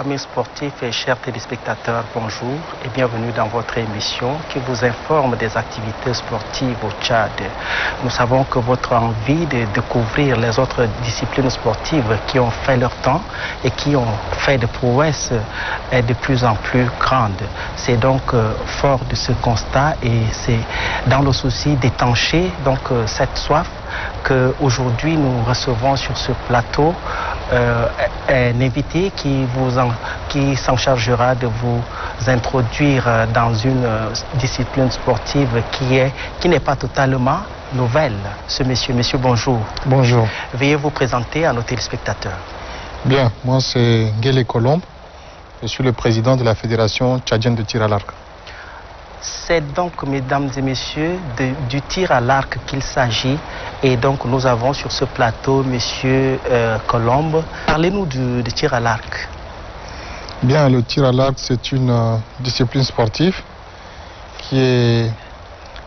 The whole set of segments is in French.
amis sportifs et chers téléspectateurs, bonjour et bienvenue dans votre émission qui vous informe des activités sportives au Tchad. Nous savons que votre envie de découvrir les autres disciplines sportives qui ont fait leur temps et qui ont fait des prouesses est de plus en plus grande. C'est donc fort de ce constat et c'est dans le souci d'étancher donc cette soif qu'aujourd'hui nous recevons sur ce plateau un invité qui s'en chargera de vous introduire dans une discipline sportive qui n'est pas totalement nouvelle. Monsieur, bonjour. Bonjour. Veuillez vous présenter à nos téléspectateurs. Bien, moi c'est Nguélé Colombe. Je suis le président de la Fédération tchadienne de tir à l'arc. C'est donc, mesdames et messieurs, du tir à l'arc qu'il s'agit. Et donc, nous avons sur ce plateau monsieur Colombe. Parlez-nous du tir à l'arc. Bien, le tir à l'arc, c'est une discipline sportive qui est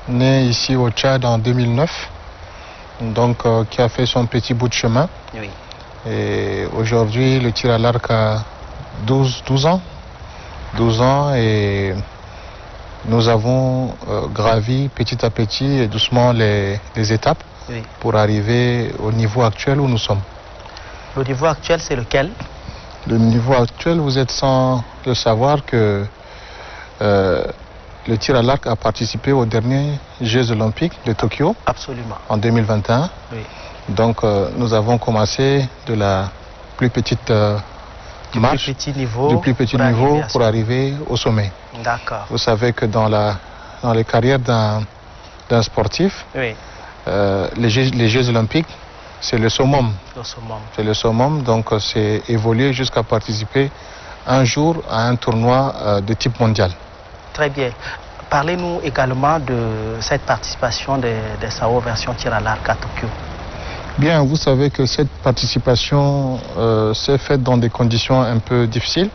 née ici au Tchad en 2009. Donc, qui a fait son petit bout de chemin. Oui. Et aujourd'hui, le tir à l'arc a 12 ans. 12 ans et nous avons gravi petit à petit et doucement les étapes pour arriver au niveau actuel où nous sommes. Le niveau actuel, c'est lequel? Le niveau actuel, vous êtes sans le savoir que le tir à l'arc a participé aux derniers Jeux olympiques de Tokyo. Absolument. En 2021. Oui. Donc nous avons commencé de la plus petite marche, du plus petit niveau pour arriver au sommet. D'accord. Vous savez que dans les carrières d'un sportif, oui. Les Jeux olympiques, c'est le summum. C'est le summum, donc c'est évoluer jusqu'à participer un jour à un tournoi de type mondial. Très bien. Parlez-nous également de cette participation des SAO version tir à l'arc à Tokyo. Bien, vous savez que cette participation s'est faite dans des conditions un peu difficiles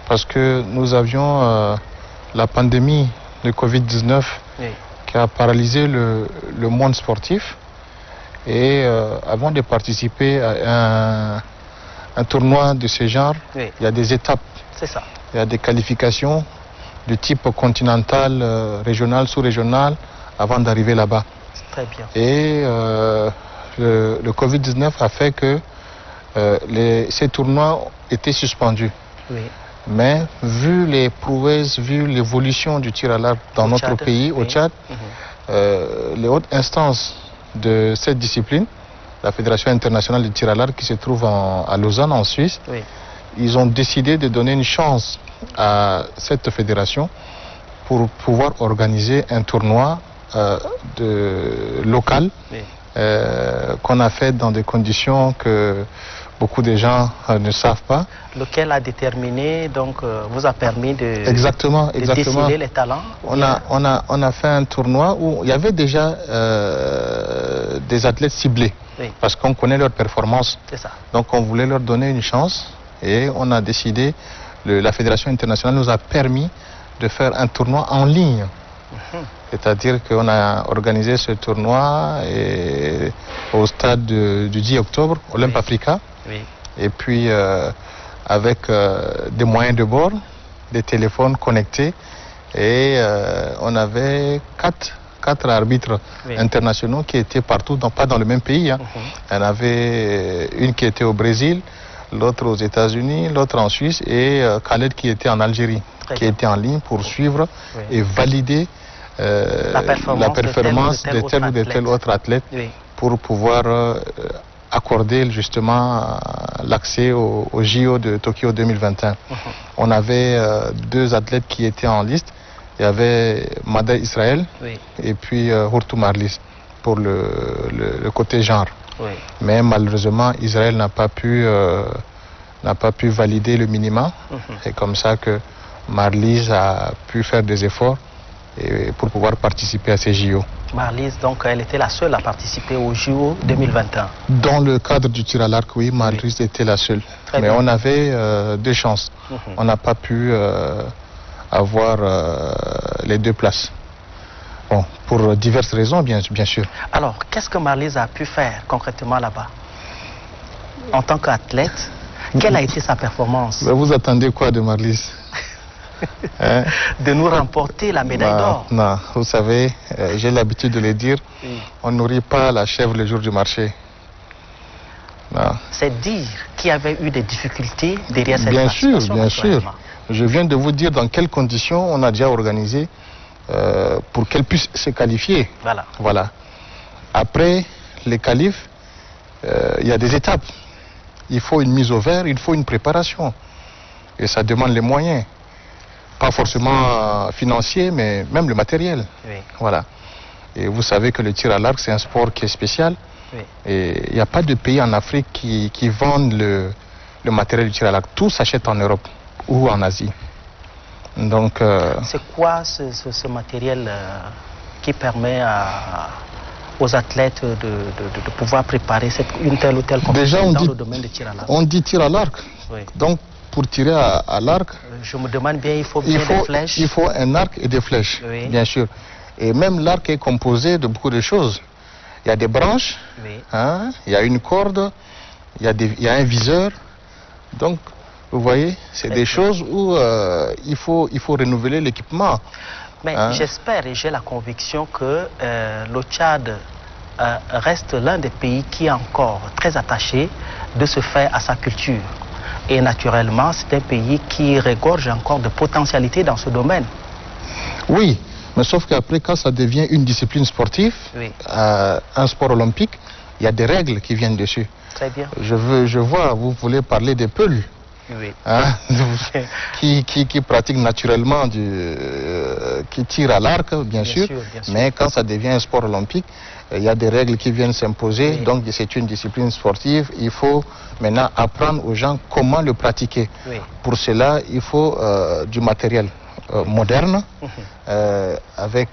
parce que nous avions la pandémie de Covid-19 qui a paralysé le monde sportif et avant de participer à un tournoi de ce genre, il y a des étapes. C'est ça. Il y a des qualifications de type continental, régional, sous-régional avant d'arriver là-bas. Très bien. Et le Covid-19 a fait que ces tournois étaient suspendus. Oui. Mais vu les prouesses, vu l'évolution du tir à l'arc dans notre pays, au Tchad, les hautes instances de cette discipline, la Fédération internationale de tir à l'arc qui se trouve à Lausanne, en Suisse, ils ont décidé de donner une chance à cette fédération pour pouvoir organiser un tournoi local. Qu'on a fait dans des conditions que beaucoup de gens ne savent pas. Lequel a déterminé, donc vous a permis de déceler les talents. On a fait un tournoi où il y avait déjà des athlètes ciblés, parce qu'on connaît leur performance. C'est ça. Donc on voulait leur donner une chance et on a décidé, la Fédération internationale nous a permis de faire un tournoi en ligne. C'est-à-dire qu'on a organisé ce tournoi au stade du 10 octobre, Olympe Africa. Et puis avec des moyens de bord, des téléphones connectés. Et on avait quatre arbitres internationaux qui étaient partout, pas dans le même pays. Hein. Il y en avait une qui était au Brésil, l'autre aux États-Unis, l'autre en Suisse et Khaled qui était en Algérie, qui était en ligne pour suivre et valider la performance de tel ou de tel autre athlète pour pouvoir accorder justement l'accès au JO de Tokyo 2021. On avait deux athlètes qui étaient en liste. Il y avait Mada Israël et puis Hurtu Marlis pour le côté genre. Mais malheureusement, Israël n'a pas pu valider le minimum. C'est comme ça que Marlis a pu faire des efforts pour pouvoir participer à ces JO. Marlis, donc, elle était la seule à participer aux JO 2021. Dans le cadre du tir à l'arc, oui, Marlis était la seule. Mais on avait deux chances. On n'a pas pu avoir les deux places. Bon, pour diverses raisons, bien sûr. Alors, qu'est-ce que Marlis a pu faire concrètement là-bas? En tant qu'athlète, Quelle a été sa performance? Mais vous attendez quoi de Marlis? Hein? De nous remporter la médaille d'or. Non, vous savez, j'ai l'habitude de le dire, on ne nourrit pas la chèvre le jour du marché. C'est dire qu'il y avait eu des difficultés derrière cette participation. Bien sûr. Je viens de vous dire dans quelles conditions on a déjà organisé pour qu'elle puisse se qualifier. Voilà. Après les qualifs, il y a des étapes. Il faut une mise au vert, il faut une préparation. Et ça demande les moyens. Pas forcément financiers, mais même le matériel. Oui. Voilà. Et vous savez que le tir à l'arc, c'est un sport qui est spécial. Oui. Et il n'y a pas de pays en Afrique qui vendent le matériel du tir à l'arc. Tout s'achète en Europe ou en Asie. Donc, c'est quoi ce matériel qui permet aux athlètes de pouvoir préparer une telle ou telle compétition dans le domaine du tir à l'arc? On dit tir à l'arc. Oui. Donc, pour tirer à l'arc, je me demande bien, il faut des flèches. Il faut un arc et des flèches, oui. Bien sûr. Et même l'arc est composé de beaucoup de choses. Il y a des branches, oui. Hein, il y a une corde, il y a un viseur. Donc, vous voyez, c'est des choses où il faut renouveler l'équipement. Mais j'espère et j'ai la conviction que le Tchad reste l'un des pays qui est encore très attaché de se faire à sa culture. Et naturellement, c'est un pays qui regorge encore de potentialités dans ce domaine. Oui, mais sauf qu'après, quand ça devient une discipline sportive, oui. Un sport olympique, il y a des règles qui viennent dessus. Très bien. Je vois, vous voulez parler des peuls. Oui. Hein, qui pratiquent naturellement, qui tirent à l'arc, bien sûr. Mais quand ça devient un sport olympique, il y a des règles qui viennent s'imposer. Oui. Donc c'est une discipline sportive. Il faut maintenant apprendre aux gens comment le pratiquer. Oui. Pour cela, il faut du matériel moderne, avec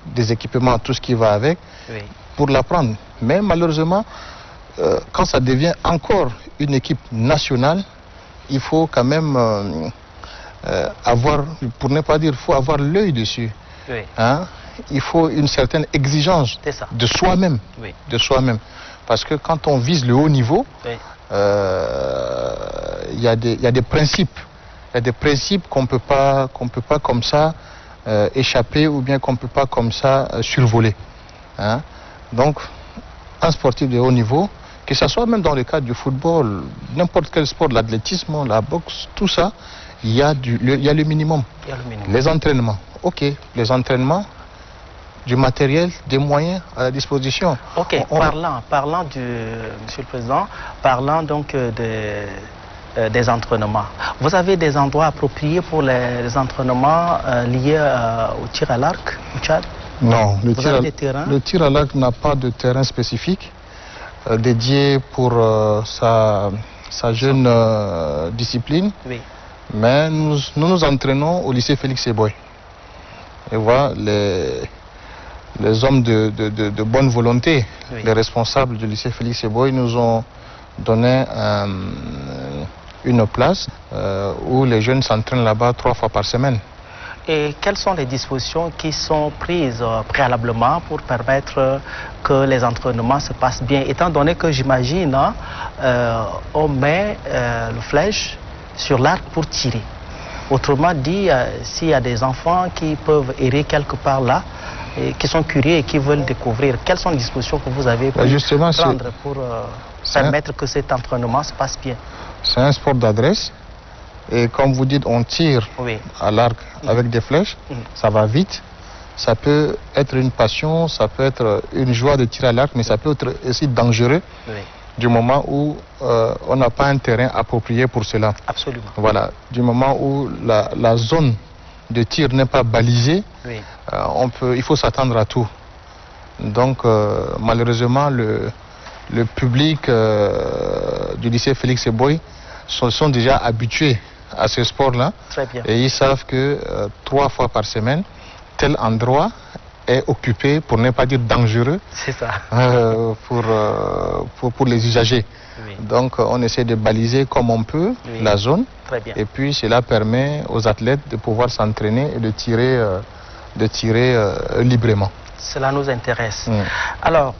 des équipements, tout ce qui va avec, oui. Pour l'apprendre. Mais malheureusement, quand ça devient encore une équipe nationale, il faut quand même avoir, pour ne pas dire, il faut avoir l'œil dessus. Oui. Hein? Il faut une certaine exigence de soi-même. Oui. De soi-même. Parce que quand on vise le haut niveau, oui. Il y a des principes. Il y a des principes qu'on peut pas comme ça échapper ou bien qu'on ne peut pas comme ça survoler. Hein? Donc, un sportif de haut niveau, que ce soit même dans le cadre du football, n'importe quel sport, l'athlétisme, la boxe, tout ça, il y a le minimum. Les entraînements, ok, les entraînements, du matériel, des moyens à la disposition. Ok, parlant Monsieur le Président, parlant donc des entraînements. Vous avez des endroits appropriés pour les entraînements liés au tir à l'arc au Tchad? Non, le tir à l'arc n'a pas de terrain spécifique dédié pour sa jeune discipline. Oui. Mais nous nous entraînons au lycée Félix Eboy. Et voilà, les hommes de bonne volonté, oui. Les responsables du lycée Félix Eboy nous ont donné une place où les jeunes s'entraînent là-bas 3 fois par semaine. Et quelles sont les dispositions qui sont prises préalablement pour permettre que les entraînements se passent bien, étant donné que j'imagine on met le flèche sur l'arc pour tirer. Autrement dit, s'il y a des enfants qui peuvent errer quelque part là, et qui sont curieux et qui veulent découvrir, quelles sont les dispositions que vous avez pour prendre pour permettre que cet entraînement se passe bien? C'est un sport d'adresse. Et comme vous dites, on tire oui. à l'arc avec des flèches, ça va vite. Ça peut être une passion, ça peut être une joie de tirer à l'arc, mais ça peut être aussi dangereux du moment où on n'a pas un terrain approprié pour cela. Absolument. Voilà, du moment où la zone de tir n'est pas balisée, il faut s'attendre à tout. Donc malheureusement, le public du lycée Félix Eboy sont déjà habitués à ce sport-là. Et ils savent que 3 fois par semaine, tel endroit est occupé, pour ne pas dire dangereux, pour les usagers. Oui. Donc on essaie de baliser comme on peut la zone. Et puis cela permet aux athlètes de pouvoir s'entraîner et de tirer librement. Cela nous intéresse. Alors,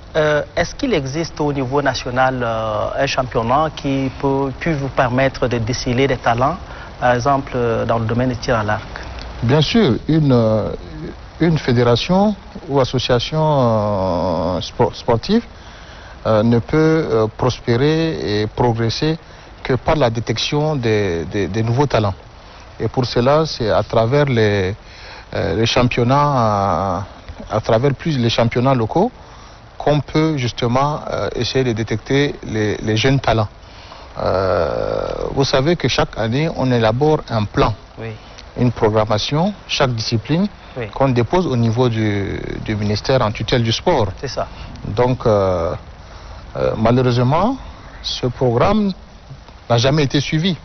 est-ce qu'il existe au niveau national un championnat qui peut vous permettre de déceler des talents, par exemple dans le domaine du tir à l'arc? Bien sûr, une fédération ou association sportive ne peut prospérer et progresser que par la détection des nouveaux talents. Et pour cela, c'est à travers les championnats, à travers plus les championnats locaux, qu'on peut justement essayer de détecter les jeunes talents. Vous savez que chaque année, on élabore un plan, une programmation, chaque discipline, qu'on dépose au niveau du ministère en tutelle du sport. C'est ça. Donc, malheureusement, ce programme n'a jamais été suivi.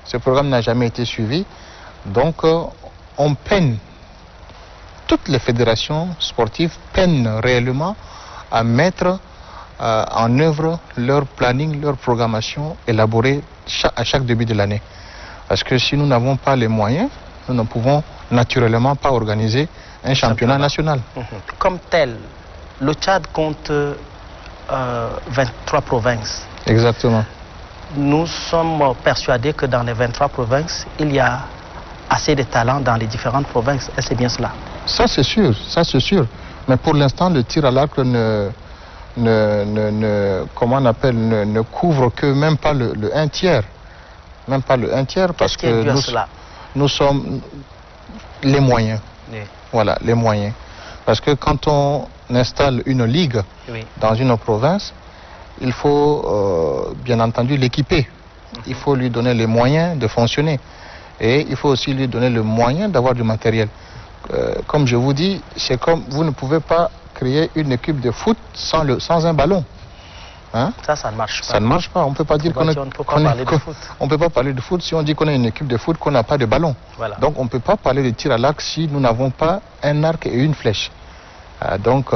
Ce programme n'a jamais été suivi. Donc, on peine, toutes les fédérations sportives peinent réellement à mettre en œuvre leur planning, leur programmation élaborée à chaque début de l'année. Parce que si nous n'avons pas les moyens, nous ne pouvons naturellement pas organiser un championnat national. Comme tel, le Tchad compte 23 provinces. Exactement. Nous sommes persuadés que dans les 23 provinces, il y a assez de talents dans les différentes provinces. Et c'est bien cela? Ça c'est sûr, ça c'est sûr. Mais pour l'instant, le tir à l'arc comment on appelle, ne couvre que même pas le 1/3. Même pas le 1/3 parce que nous sommes les moyens. Voilà, les moyens. Parce que quand on installe une ligue dans une province, il faut bien entendu l'équiper. Il faut lui donner les moyens de fonctionner. Et il faut aussi lui donner le moyen d'avoir du matériel. Comme je vous dis, c'est comme vous ne pouvez pas créer une équipe de foot sans un ballon. Hein? Ça ne marche pas. Ça ne marche pas. On ne peut pas dire on ne peut pas parler de foot si on dit qu'on a une équipe de foot, qu'on n'a pas de ballon. Voilà. Donc on ne peut pas parler de tir à l'arc si nous n'avons pas un arc et une flèche. Donc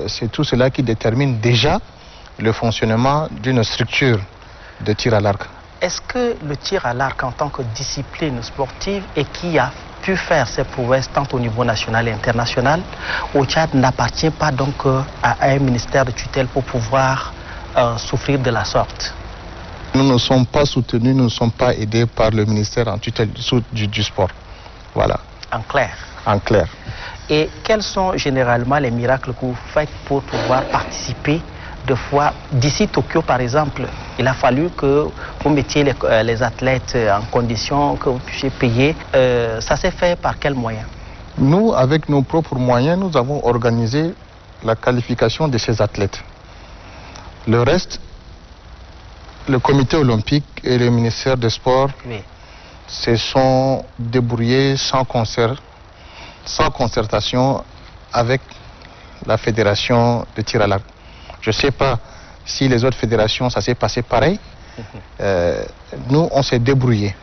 c'est tout cela qui détermine déjà le fonctionnement d'une structure de tir à l'arc. Est-ce que le tir à l'arc en tant que discipline sportive et qui a pu faire ses prouesses tant au niveau national et international au Tchad n'appartient pas donc à un ministère de tutelle pour pouvoir souffrir de la sorte? Nous ne sommes pas soutenus, nous ne sommes pas aidés par le ministère en tutelle du sport. Voilà. En clair. En clair. Et quels sont généralement les miracles que vous faites pour pouvoir participer de fois d'ici Tokyo par exemple? Il a fallu que vous mettiez les athlètes en condition que vous puissiez payer. Ça s'est fait par quels moyens? Nous, avec nos propres moyens, nous avons organisé la qualification de ces athlètes. Le reste, le comité olympique et le ministère des Sports se sont débrouillés sans concertation avec la fédération de tir à l'arc. Je ne sais pas si les autres fédérations, ça s'est passé pareil. Nous, on s'est débrouillés.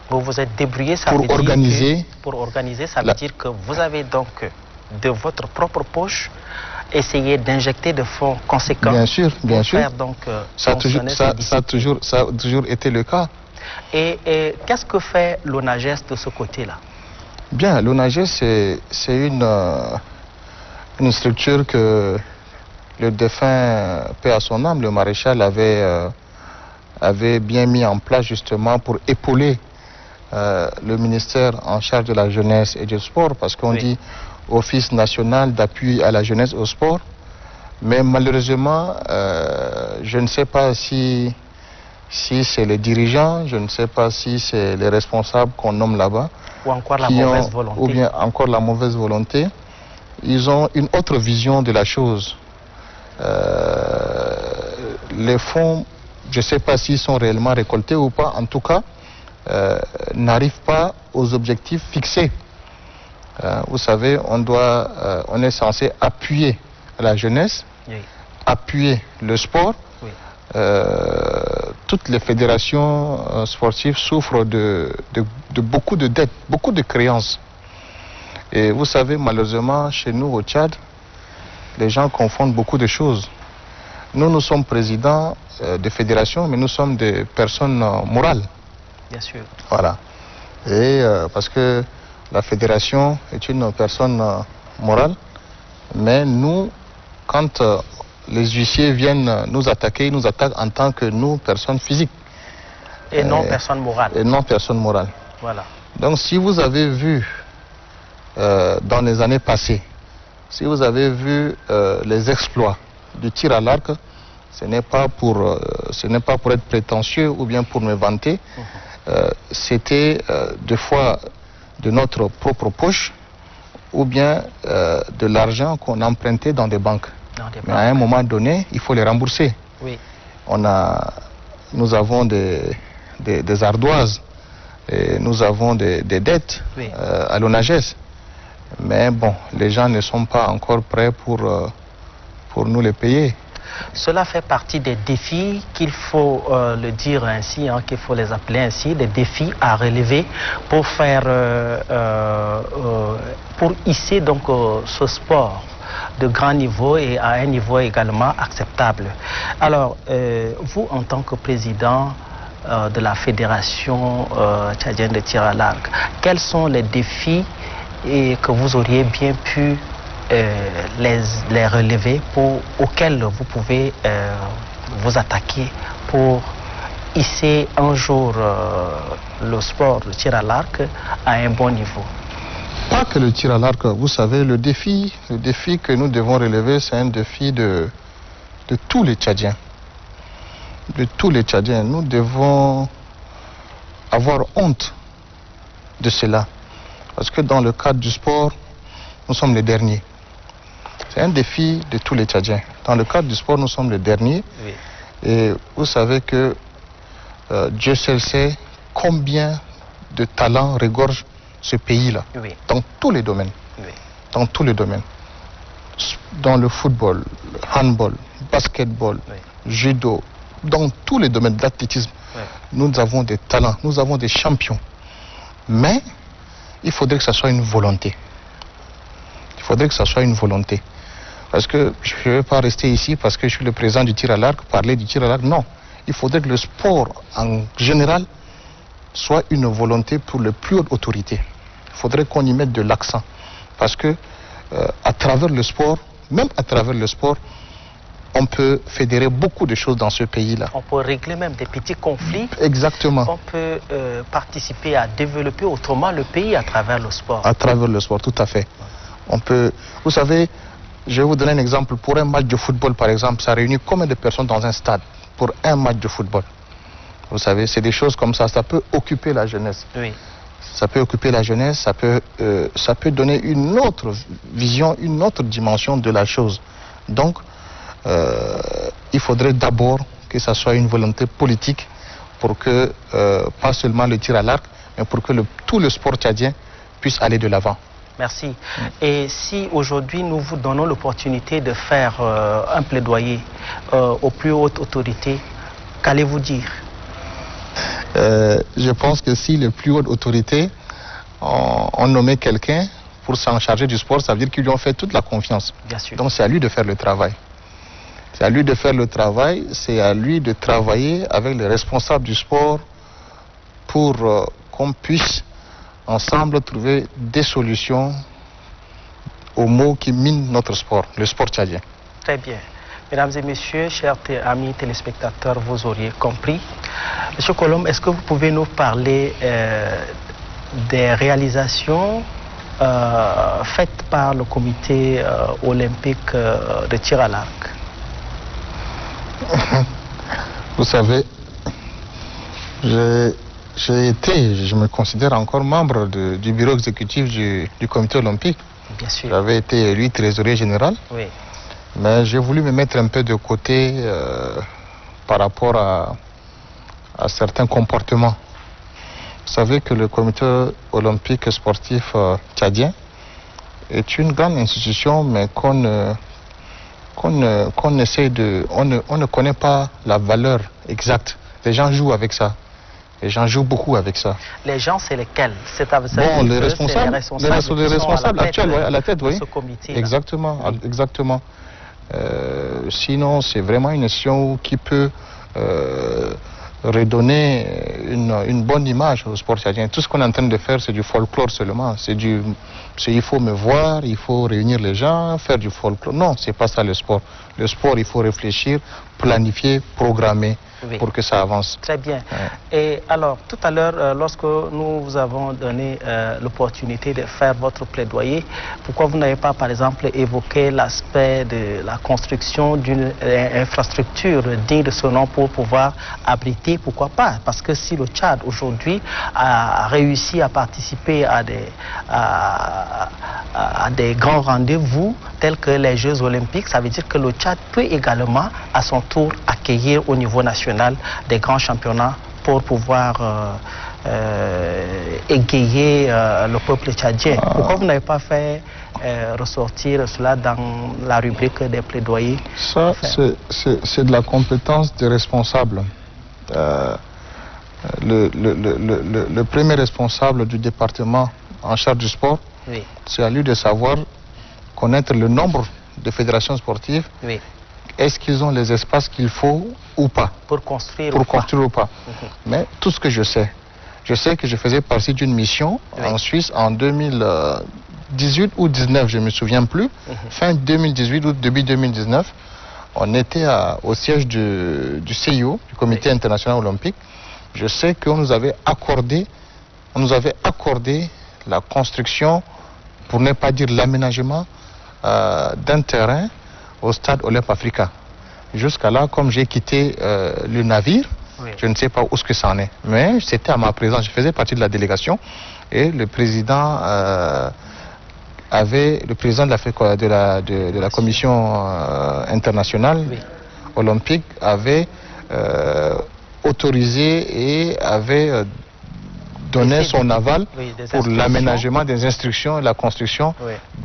Vous vous êtes débrouillés, ça veut dire pour organiser, ça veut dire que vous avez donc de votre propre poche essayé d'injecter de fonds conséquents. Bien sûr, bien sûr. Faire donc ça a toujours été le cas. Et qu'est-ce que fait l'ONAGES de ce côté-là? Bien, l'ONAGES, c'est une structure que le défunt, paix à son âme, le maréchal avait bien mis en place justement pour épauler le ministère en charge de la jeunesse et du sport, parce qu'on dit Office national d'appui à la jeunesse au sport. Mais malheureusement, je ne sais pas si c'est les dirigeants, je ne sais pas si c'est les responsables qu'on nomme là-bas. Ou encore la mauvaise volonté. Ou bien encore la mauvaise volonté. Ils ont une autre vision de la chose. Les fonds, je ne sais pas s'ils sont réellement récoltés ou pas, en tout cas, n'arrivent pas aux objectifs fixés. Vous savez, on est censé appuyer la jeunesse, appuyer le sport. Toutes les fédérations sportives souffrent de beaucoup de dettes, beaucoup de créances. Et vous savez, malheureusement, chez nous au Tchad, les gens confondent beaucoup de choses. Nous sommes présidents de fédérations, mais nous sommes des personnes morales. Bien sûr. Voilà. Et parce que la fédération est une personne morale, Mais nous, quand les huissiers viennent nous attaquer, ils nous attaquent en tant que nous, personnes physiques. Et non personnes morales. Et non personnes morales. Voilà. Donc si vous avez vu dans les années passées, si vous avez vu les exploits du tir à l'arc, ce n'est pas pour être prétentieux ou bien pour me vanter. C'était des fois de notre propre poche ou bien de l'argent qu'on empruntait dans des banques. Mais à un moment donné, il faut les rembourser. Oui. Nous avons des ardoises, et nous avons des dettes oui. À l'ONAGES. Mais bon, les gens ne sont pas encore prêts pour nous les payer. Cela fait partie des défis qu'il faut le dire ainsi, hein, qu'il faut les appeler ainsi, des défis à relever pour faire, pour hisser donc ce sport de grand niveau et à un niveau également acceptable. Alors, vous en tant que président de la Fédération tchadienne de tir à l'arc, quels sont les défis que vous auriez bien pu les relever auxquels vous pouvez vous attaquer pour hisser un jour le sport, le tir à l'arc à un bon niveau? Pas que le tir à l'arc, vous savez, le défi que nous devons relever, c'est un défi de tous les Tchadiens. De tous les Tchadiens. Nous devons avoir honte de cela. Parce que dans le cadre du sport, nous sommes les derniers. C'est un défi de tous les Tchadiens. Dans le cadre du sport, nous sommes les derniers. Oui. Et vous savez que Dieu seul sait combien de talents regorge ce pays-là. Oui. Dans tous les domaines. Oui. Dans tous les domaines. Dans le football, le handball, basketball, oui. judo, dans tous les domaines d'athlétisme, oui. Nous avons des talents, nous avons des champions. Mais il faudrait que ça soit une volonté. Il faudrait que ça soit une volonté. Parce que je ne vais pas rester ici parce que je suis le président du tir à l'arc, parler du tir à l'arc. Non. Il faudrait que le sport en général soit une volonté pour les plus hautes autorités. Il faudrait qu'on y mette de l'accent. Parce que à travers le sport, même à travers le sport, on peut fédérer beaucoup de choses dans ce pays-là. On peut régler même des petits conflits. Exactement. On peut participer à développer autrement le pays à travers le sport. À travers le sport, tout à fait. On peut... Vous savez, je vais vous donner un exemple. Pour un match de football, par exemple, ça réunit combien de personnes dans un stade pour un match de football? Vous savez, c'est des choses comme ça. Ça peut occuper la jeunesse. Oui. Ça peut occuper la jeunesse, ça peut donner une autre vision, une autre dimension de la chose. Donc, il faudrait d'abord que ça soit une volonté politique pour que, pas seulement le tir à l'arc, mais pour que tout le sport tchadien puisse aller de l'avant. Merci. Et si aujourd'hui nous vous donnons l'opportunité de faire un plaidoyer aux plus hautes autorités, qu'allez-vous dire? Je pense que si les plus hautes autorités ont nommé quelqu'un pour s'en charger du sport, ça veut dire qu'ils lui ont fait toute la confiance. Bien sûr. Donc c'est à lui de faire le travail. C'est à lui de faire le travail, c'est à lui de travailler avec les responsables du sport pour qu'on puisse ensemble trouver des solutions aux maux qui minent notre sport, le sport tchadien. Très bien. Mesdames et messieurs, chers amis téléspectateurs, vous auriez compris. Monsieur Colombe, est-ce que vous pouvez nous parler des réalisations faites par le comité olympique de tir à l'arc? Vous savez, je me considère encore membre du bureau exécutif du comité olympique. Bien sûr. J'avais été élu trésorier général. Oui. Mais j'ai voulu me mettre un peu de côté par rapport à certains comportements. Vous savez que le comité olympique sportif tchadien est une grande institution, mais on ne connaît pas la valeur exacte. Les gens jouent avec ça. Les gens jouent beaucoup avec ça. Les gens, c'est lesquels? Bon, les responsables actuels, à la tête, oui. Ce comité. Exactement, oui. Exactement. Sinon, c'est vraiment une institution qui peut redonner une bonne image au sport tchadien. Tout ce qu'on est en train de faire, c'est du folklore seulement. Il faut me voir, il faut réunir les gens, faire du folklore. Non, c'est pas ça le sport. Le sport, il faut réfléchir, planifier, programmer. Oui. Pour que ça avance. Très bien. Ouais. Et alors, tout à l'heure, lorsque nous vous avons donné l'opportunité de faire votre plaidoyer, pourquoi vous n'avez pas, par exemple, évoqué l'aspect de la construction d'une infrastructure digne de ce nom pour pouvoir abriter, pourquoi pas? Parce que si le Tchad, aujourd'hui, a réussi à participer à des grands rendez-vous tels que les Jeux Olympiques, ça veut dire que le Tchad peut également, à son tour, accueillir au niveau national des grands championnats pour pouvoir égayer le peuple tchadien. Pourquoi vous n'avez pas fait ressortir cela dans la rubrique des plaidoyers? Ça, c'est de la compétence des responsables. Le premier responsable du département en charge du sport, oui, c'est à lui de savoir connaître le nombre de fédérations sportives. Oui. Est-ce qu'ils ont les espaces qu'il faut ou pas pour construire ou pas. Mais tout ce que je sais que je faisais partie d'une mission en Suisse en 2018 ou 2019, je ne me souviens plus. Fin 2018 ou début 2019, on était au siège du CIO, du Comité international olympique. Je sais qu'on nous avait accordé la construction, pour ne pas dire l'aménagement, d'un terrain au stade Olympe Africa. Jusqu'à là, comme j'ai quitté le navire, je ne sais pas où ce que ça en est. Mais c'était à ma présence, je faisais partie de la délégation et le président de la commission internationale olympique avait autorisé et avait donné son aval pour l'aménagement des instructions et la construction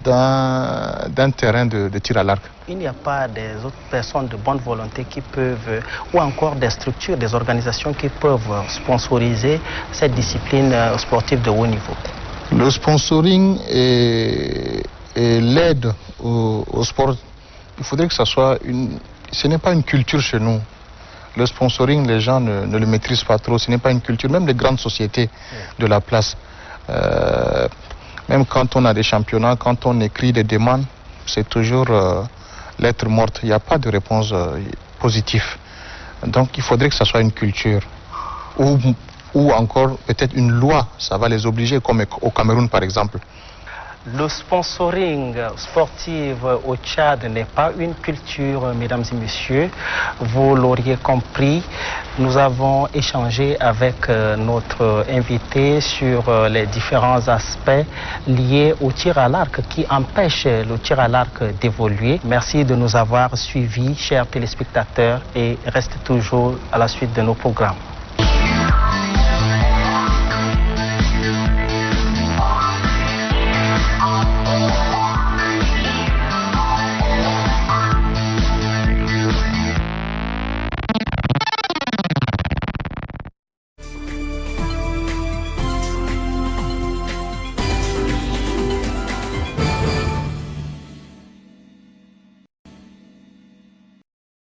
d'un terrain de tir à l'arc. Il n'y a pas des autres personnes de bonne volonté qui peuvent, ou encore des structures, des organisations qui peuvent sponsoriser cette discipline sportive de haut niveau? Le sponsoring et l'aide au sport, il faudrait que ça soit ce n'est pas une culture chez nous. Le sponsoring, les gens ne le maîtrisent pas trop. Ce n'est pas une culture. Même les grandes sociétés de la place, même quand on a des championnats, quand on écrit des demandes, c'est toujours lettre morte. Il n'y a pas de réponse positive. Donc il faudrait que ça soit une culture. Ou encore peut-être une loi. Ça va les obliger, comme au Cameroun par exemple. Le sponsoring sportif au Tchad n'est pas une culture, mesdames et messieurs. Vous l'auriez compris, nous avons échangé avec notre invité sur les différents aspects liés au tir à l'arc qui empêchent le tir à l'arc d'évoluer. Merci de nous avoir suivis, chers téléspectateurs, et restez toujours à la suite de nos programmes.